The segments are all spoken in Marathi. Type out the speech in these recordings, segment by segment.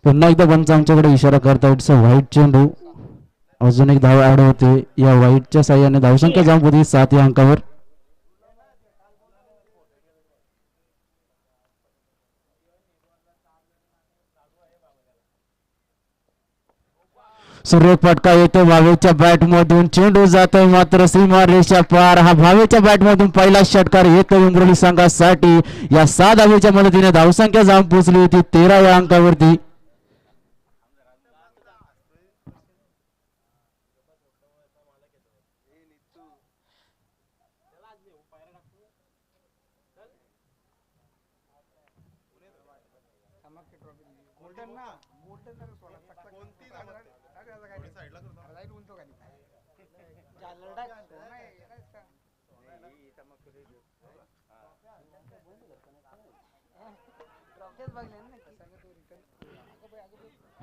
पुन्हा एकदा पंच आमच्याकडे इशारा करतायत व्हाईट चेंडू. अजून एक धाव ऍड होते. या व्हाईटच्या साह्याने धावसंख्या जाऊन पोहोचली 7 या अंकावर. सुरेख फटका येतो भावेच्या बॅट मधून. चेंडू जातोय मात्र सीमा रेषा पार. हा भावेच्या बॅट मधून पहिला षटकार येतो उमरोली संघासाठी. या 6 धावेच्या मदतीने धावसंख्या जाऊन पोहोचली होती 13 या अंकावरती.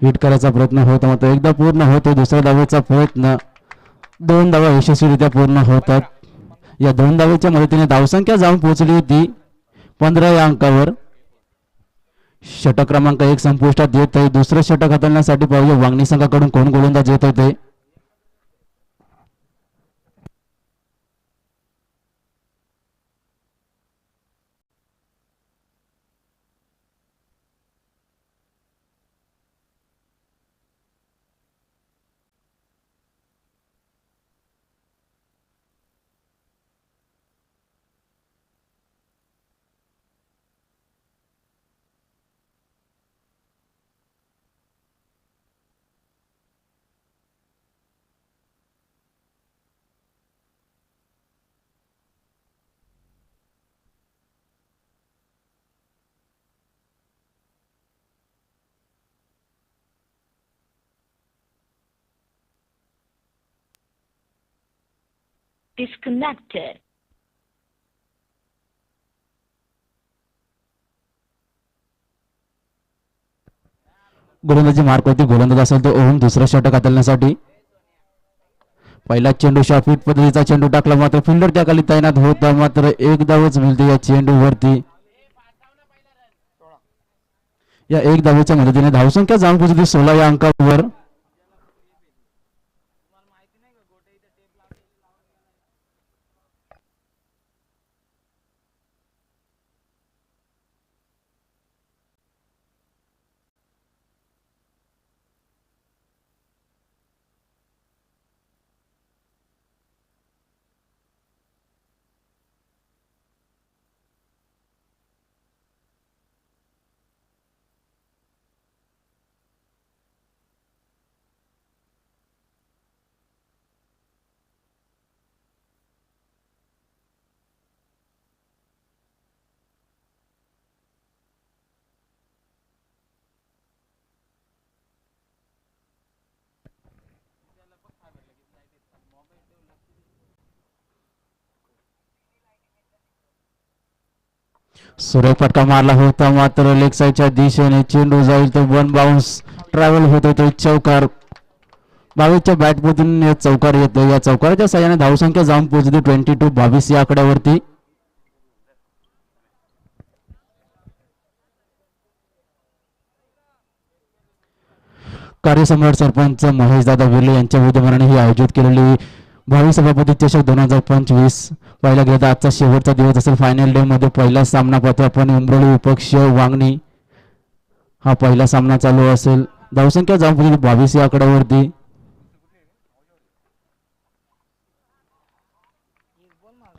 हिट करायचा प्रयत्न होता मात्र एकदा पूर्ण होतो दुसऱ्या धावेचा प्रयत्न. 2 धावा यशस्वीरित्या पूर्ण होतात. या 2 धावेच्या मदतीने धावसंख्या जाऊन पोहोचली होती 15 या अंकावर. षटक क्रमांक 1 संपुष्टात येत आहे. दुसरं षटक हाताळण्यासाठी पाहूया वांगणी संघाकडून कोण गोलंदाज येत होते. Disconnected. गोलंदाजी मार्क होती. गोलंदाज असेल तो ओहून दुसरा षटक हाताळण्यासाठी. पहिला चेंडू शॉर्टफिट पद्धतीचा चेंडू टाकला मात्र फिल्डर त्या खाली तैनात होता मात्र एक धावच मिळते या चेंडूवरती. या एक धावेच्या मदतीने धावसंख्या जाऊन पोहोचली 16 या अंकावर. सुरेख फटका मारला होता मात्र लेग साईडच्या दिशेने चेंडू जाईल तो वन बाउन्स ट्रॅव्हल होतो तो चौकार. 22च्या बॅटमधून चौकार येतो. या चौकाराच्या साह्याने धावसंख्या जाऊन पोहोचली 22 या आकड्यावरती. कार्यसम्राट सरपंच महेश दादा विर्ले यांच्या विद्यमानाने ही आयोजित केलेली भावी सभापती चषक 2025 पाहायला गेलं तर आजचा शेवटचा दिवस असेल. फायनल डे मध्ये पहिला सामना पाहतो आपण उमरोली विपक्ष वांगणी. हा पहिला सामना चालू असेल. धावसंख्या जाऊन पोहोचली 22 या आकड्यावरती.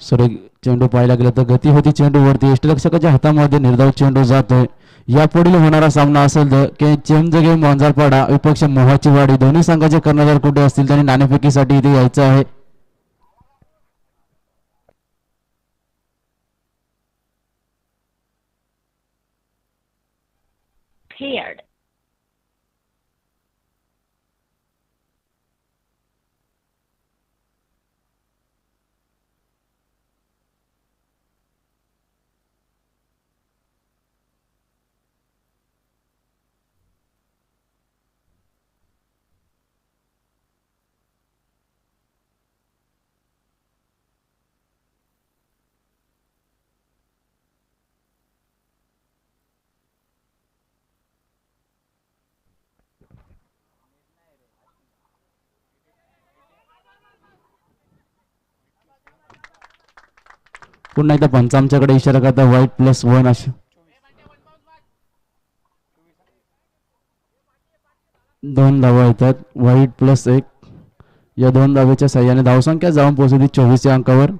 सुरेख चेंडू पाहायला गेलं तर गती होती चेंडूवरती. यष्टिरक्षकाच्या हातामध्ये निर्धाव चेंडू जातोय. यापुढील होणारा सामना असेल तर चेमजगे मोंजारपाडा विपक्ष मोहाची वाडी. दोन्ही संघाचे कर्णधार कुठे असतील त्यांनी नाणेफेकीसाठी इथे यायचं आहे. Paired. पुन्हा एकदा पंच आमच्याकडे इशारा करता white+1 अशी 2 धावा येतात white+1 या 2 धावेच्या साह्याने धावसंख्या जाऊन पोहोचली 24 या अंकावर.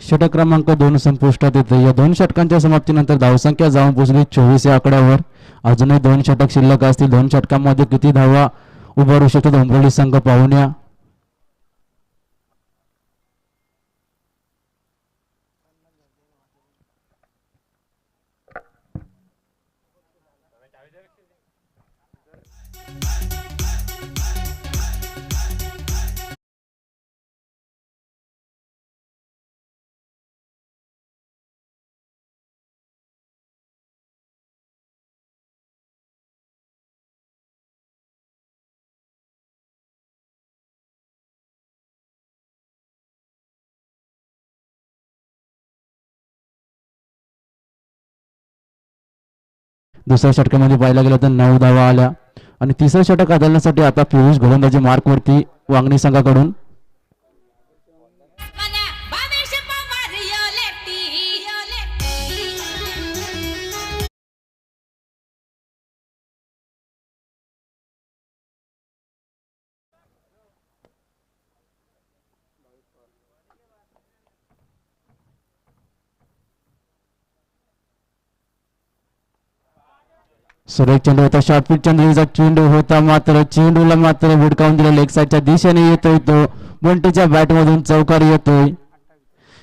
षटक क्रमांक 2 संपुष्टात येते. या 2 षटकांच्या समाप्तीनंतर धावसंख्या जाऊन पोहोचली 24 या आकड्यावर. अजूनही 2 षटक शिल्लक असतील. 2 षटकांमध्ये किती धावा उभारू शकतो उमरली संघ पाहुण्या. दुसऱ्या षटकामध्ये पाहायला गेलं तर 9 धावा आल्या आणि तिसरं षटक बदलण्यासाठी आता पियुष गोलंदाजी मार्कवरती वांगणी संघाकडून. सुरेख चेंडू होता. शॉर्टपिच चंद्रीचा चेंडू होता मात्र चेंडूला मात्र भिडकावून दिला. लेग साईडच्या दिशेने येतोय तो. बंटीच्या बॅटमधून चौकार येतोय.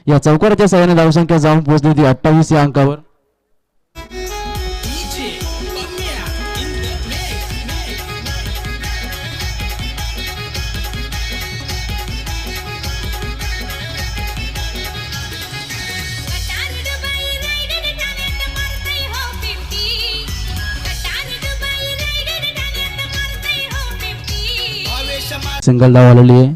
या चौकाराच्या साह्याने धावसंख्या जाऊन पोहोचली ती 28 या अंकावर. सिंगल धाव आलेली आहे.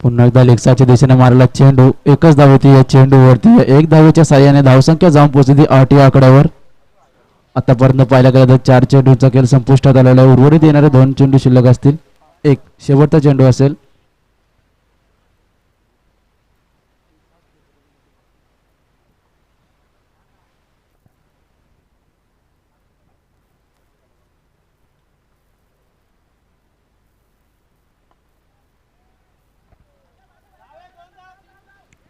पुन्हा एकदा लेगसाच्या दिशेने मारला चेंडू. एकच धाव होती या चेंडूवरती. एक धावेच्या साह्याने धावसंख्या जाऊन पोहोचली 8 या आकड्यावर. आतापर्यंत पाहायला गेलं तर 4 चेंडूचा खेळ संपुष्टात आलेला आहे. उर्वरित येणारे 2 चेंडू शिल्लक असतील. एक शेवटचा चेंडू असेल.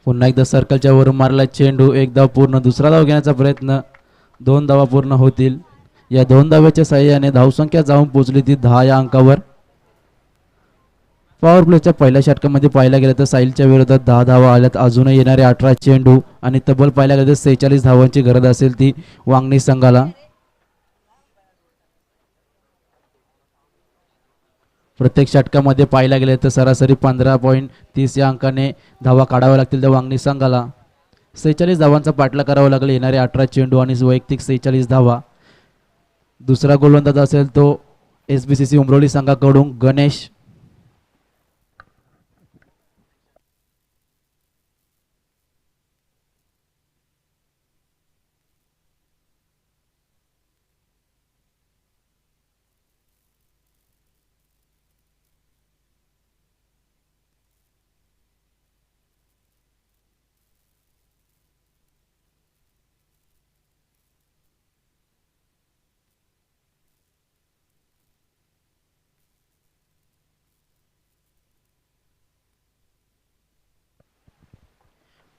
पुन्हा एकदा सर्कलच्या वरून मारला चेंडू. एक धाव पूर्ण. दुसरा धाव घेण्याचा प्रयत्न. 2 धावा पूर्ण होतील. या 2 धाव्याच्या साह्याने धावसंख्या जाऊन पोहोचली ती 10 या अंकावर. पॉवर प्लेच्या पहिल्या षटकामध्ये पाहायला गेलं तर साहिलच्या विरोधात 10 धावा आल्यात. अजूनही येणारे 18 चेंडू आणि तब्बल पाहायला गेलं तर 46 धावांची गरज असेल ती वांगणी संघाला. प्रत्येक षटकामध्ये पाहायला गेले तर सरासरी 15.30 या अंकाने धावा काढाव्या लागतील त्या वांगणी संघाला. 46 धावांचा पाठलाग करावा लागेल. येणारे 18 चेंडू आणि वैयक्तिक 46 धावा. दुसरा गोलंदाज असेल तो SBCC उमरोली संघाकडून गणेश.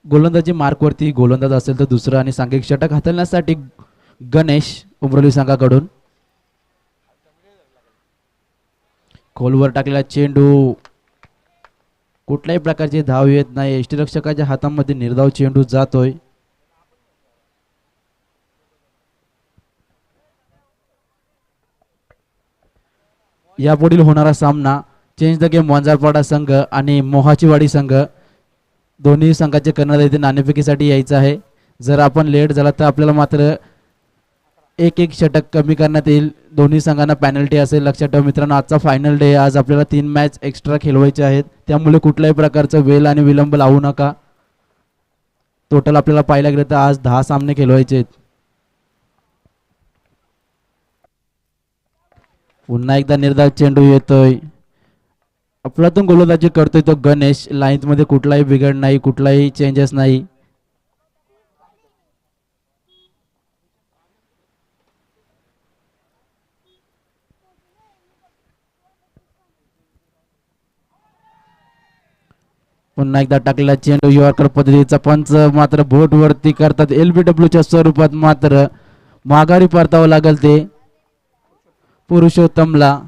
गोलंदाजी मार्कवरती गोलंदाज असेल तर दुसरं आणि सांघिक षटक हाताळण्यासाठी गणेश उमरोली संघाकडून. खोलवर टाकलेला चेंडू, कुठल्याही प्रकारची धाव येत नाही. यष्टीरक्षकाच्या हातामध्ये निर्धाव चेंडू जातोय. यापुढील होणारा सामना चेंज द गेम वंजारपाडा संघ आणि मोहाचीवाडी संघ, दोन्ही संघाचे कर्णधार इथे नाणेफेकीसाठी यायचं आहे. जर आपण लेट झाला तर आपल्याला मात्र एक एक षटक कमी करण्यात येईल. दोन्ही संघांना पॅनल्टी असेल. लक्षात ठेवा मित्रांनो, आजचा फायनल डे. आज आपल्याला 3 मॅच एक्स्ट्रा खेळवायचे आहेत, त्यामुळे कुठल्याही प्रकारचं वेळ आणि विलंब लावू नका. टोटल आपल्याला पाहायला गेलं तर आज 10 सामने खेळवायचे आहेत. पुन्हा एकदा निर्धाव चेंडू येतोय. आपल्यातून गोलंदाजी करतोय तो गणेश. लाईन्स मध्ये कुठलाही बिघड नाही, कुठलाही चेंजेस नाही. पुन्हा एकदा टाकलेला चेंडू यॉर्कर पद्धतीचा पंच मात्र बोट वरती करतात. एलबीडब्ल्यूच्या स्वरूपात मात्र माघारी परतावं लागेल ते पुरुषोत्तमला.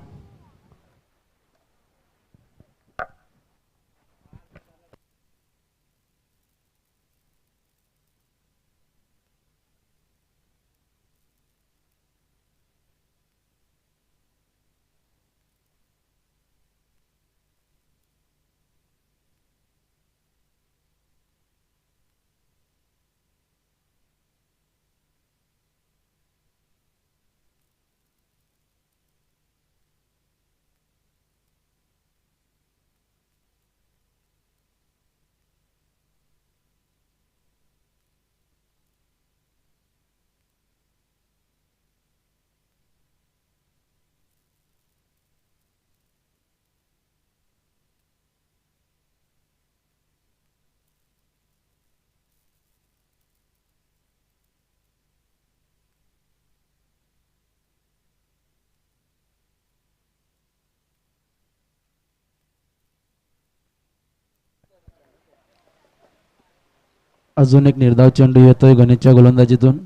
अजून एक निर्धाव चेंडू येतोय गणेशच्या गोलंदाजीतून.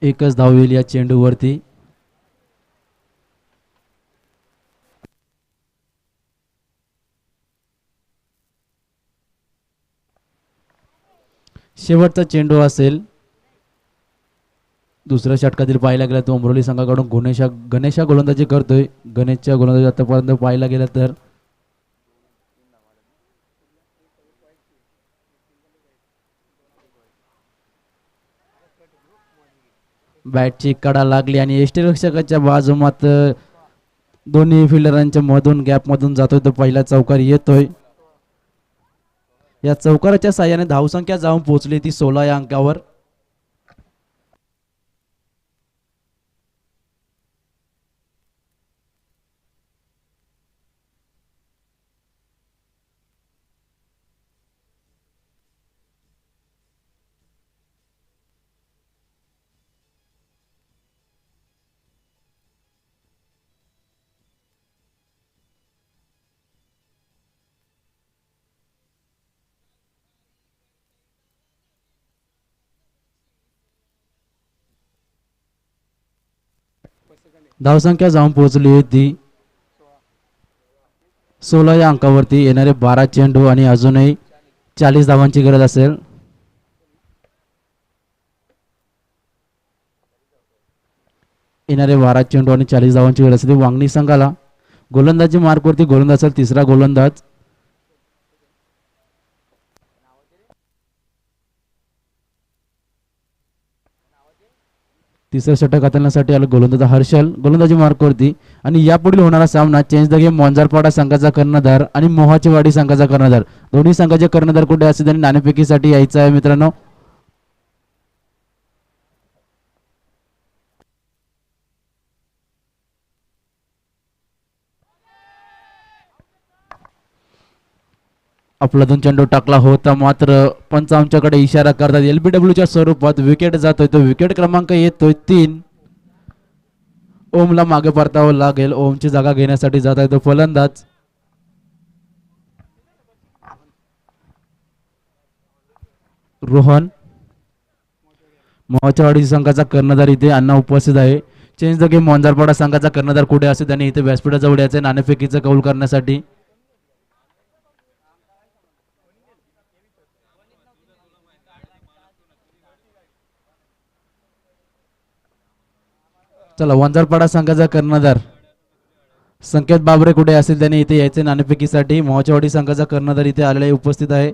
एकच धाव येईल या चेंडूवरती. शेवटचा चेंडू असेल. दुसऱ्या षटकातील पाहायला गेलं तर उमरोली संघाकडून गणेशा गोलंदाजी करतोय. गणेशच्या गोलंदाजी आतापर्यंत पाहायला गेलं तर बॅटची कडा लागली आणि यष्टीरक्षकाच्या बाजू मात्र दोन्ही फिल्डरांच्या मधून गॅप मधून जातोय तो पहिला चौकार येतोय. या चौकाराच्या साह्याने धावसंख्या जाऊन पोहोचली ती 16 या अंकावर. धावसंख्या जाऊन पोहोचली होती 16 या अंकावरती. येणारे 12 चेंडू आणि अजूनही 40 धावांची गरज असेल. येणारे 12 चेंडू आणि 40 धावांची गरज असेल. वांगणी संघाला गोलंदाजी मार्कवरती गोलंदाज असेल तिसरा गोलंदाज. तिसरं षटक हाताळण्यासाठी आलं गोलंदाज हर्षल गोलंदाजी मार्कवरती. आणि यापुढील होणारा सामना चेंज द गेम वंजारपाडा संघाचा कर्णधार आणि मोहाचीवाडी संघाचा कर्णधार, दोन्ही संघाचे कर्णधार कुठे असतील त्यांनी नाणेफेकीसाठी यायचं आहे मित्रांनो. आपला चेंडू टाकला होता मात्र पंच आमच्याकडे इशारा करतात एलबीडब्ल्यूच्या स्वरूपात विकेट जातोय तो विकेट क्रमांक येतोय 3. ओमला मागे परतावं लागेल. ओमची जागा घेण्यासाठी जात आहे तो फलंदाज. रोहन मोहाचेवाडी संघाचा कर्णधार इथे अण्णा उपस्थित आहे. चेंज द गेम वंजारपाडा संघाचा कर्णधार कुठे असेल त्यांनी इथे व्यासपीठाजवळ यायचे नाणेफेकीचं कौल करण्यासाठी. चला वंजारपाडा संघाचा कर्णधार संकेत बाबरे कुठे असेल त्यांनी इथे यायचे नाणेफेकीसाठी. मोहाचेवाडी संघाचा कर्णधार इथे आलेला उपस्थित आहे.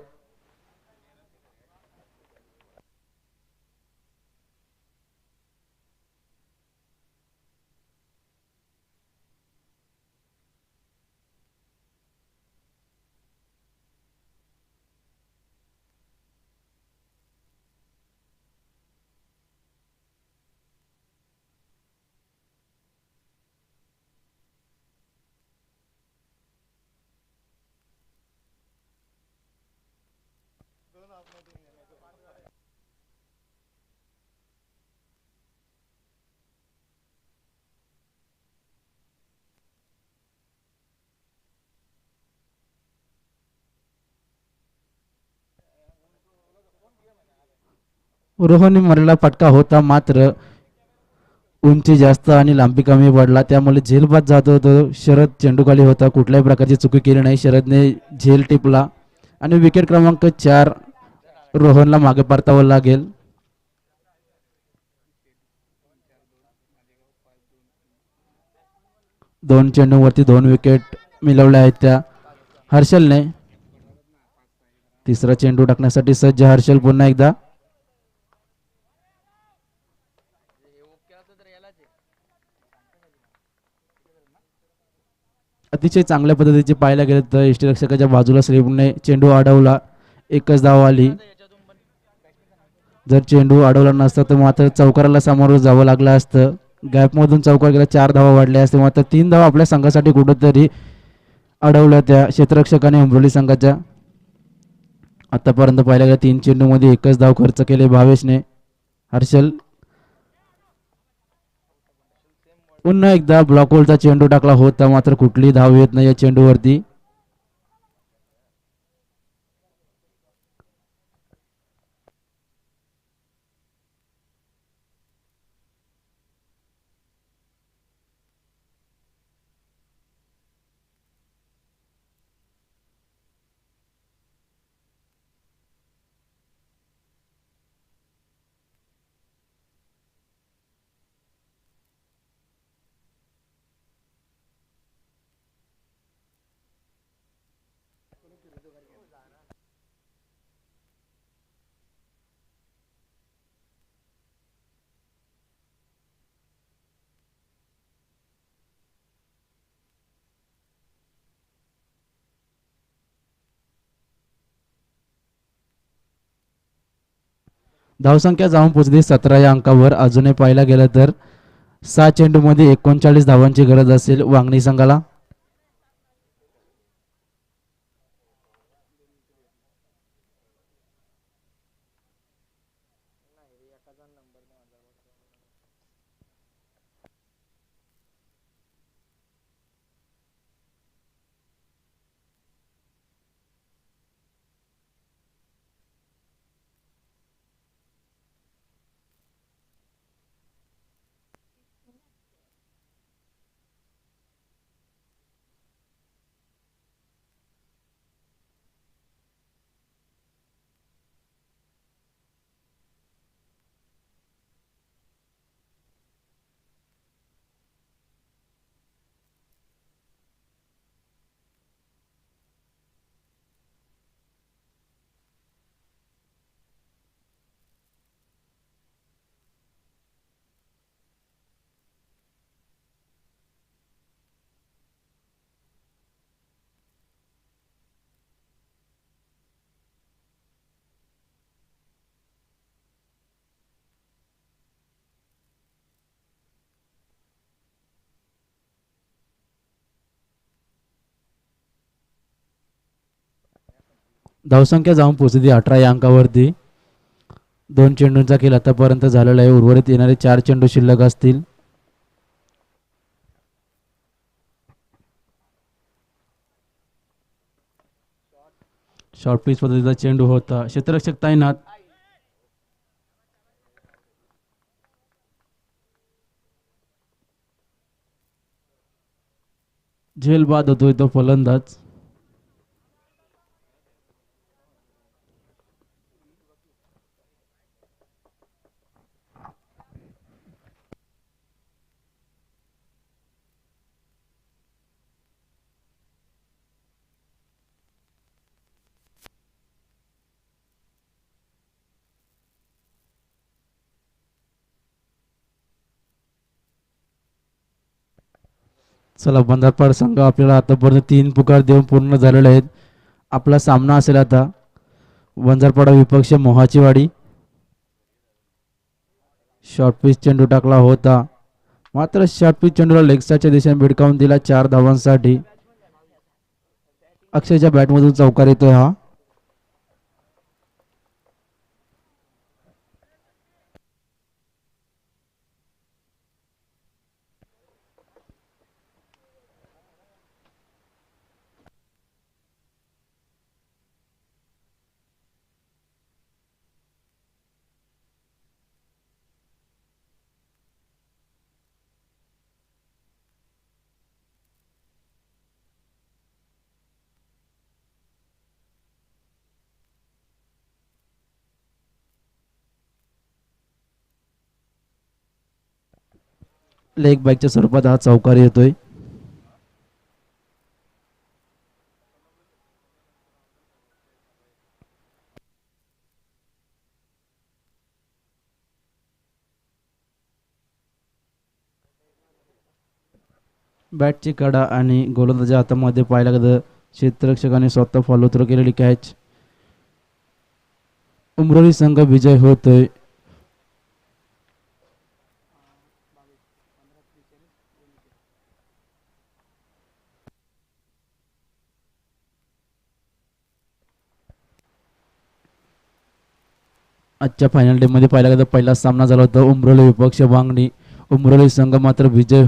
रोहन मरला फटका होता मात्र उंची जास्त आणि लांबी कमी पडला त्यामुळे झेल बाद जात होतो. शरद चेंडूखाली होता. कुठल्याही प्रकारची चुकी केली नाही. शरदने झेल टिपला आणि विकेट क्रमांक 4 रोहनला मागे परतावं लागेल. दोन चेंडूवरती 2 विकेट मिळवल्या आहेत त्या हर्षलने. तिसरा चेंडू टाकण्यासाठी सज्ज हर्षल पुन्हा एकदा. अतिशय चांगल्या पद्धतीचे पाहायला गेले तर यष्टीरक्षकाच्या बाजूला स्लीपने चेंडू अडवला. एकच धाव आली. जर चेंडू अडवला नसता तर मात्र चौकाराला सामोरं जावं लागलं असतं. गॅपमधून चौकार गेला 4 धावा वाढल्या असते मात्र 3 धावा आपल्या संघासाठी कुठेतरी अडवल्या त्या क्षेत्ररक्षकाने उंबरोली संघाच्या. आतापर्यंत पाहिल्या गेल्या 3 चेंडूमध्ये एकच धाव खर्च केले भावेशने. हर्षल पुन्हा एकदा ब्लॉक होलचा चेंडू टाकला होता मात्र कुठलीही धाव येत नाही या चेंडूवरती. धावसंख्या जाऊन पोहोचली 17 या अंकावर. अजूनही पाहायला गेलं तर 6 चेंडूमध्ये 39 धावांची गरज असेल वांगणी संघाला. धावसंख्या जाऊन पोहोचली 18 या अंकावरती. 2 चेंडूंचा खेळ आतापर्यंत झालेला आहे. उर्वरित येणारे 4 चेंडू शिल्लक असतील. शॉर्ट पिच पद्धतीचा चेंडू होता. क्षेत्ररक्षक तैनात. झेल बाद होतोय तो फलंदाज. चला बंधारपाड संघ आपल्याला आतापर्यंत 3 पुकार देऊन पूर्ण झालेले आहेत. आपला सामना असेल आता वंजारपाडा विपक्ष मोहाचीवाडी. शॉर्ट पिच चेंडू टाकला होता, मात्र शॉर्ट पिच चेंडूला लेगसाच्या दिशेने भिडकावून दिला 4 धावांसाठी. अक्षयच्या बॅटमधून चौकार येतोय हा. लेग बॅकच्या स्वरूपात हा चौकार येतोय. बॅटची कडा आणि गोलंदाजा हातामध्ये पाहायला गेलं क्षेत्ररक्षकाने स्वतः फॉलो थ्रो केलेली कॅच. उमरोली संघ विजय होतोय. आजच्या फायनल डे मध्ये पाहिला गेलं पहिला सामना झाला होता उमरोली विपक्ष वांगणी. उमरोली संघ मात्र विजय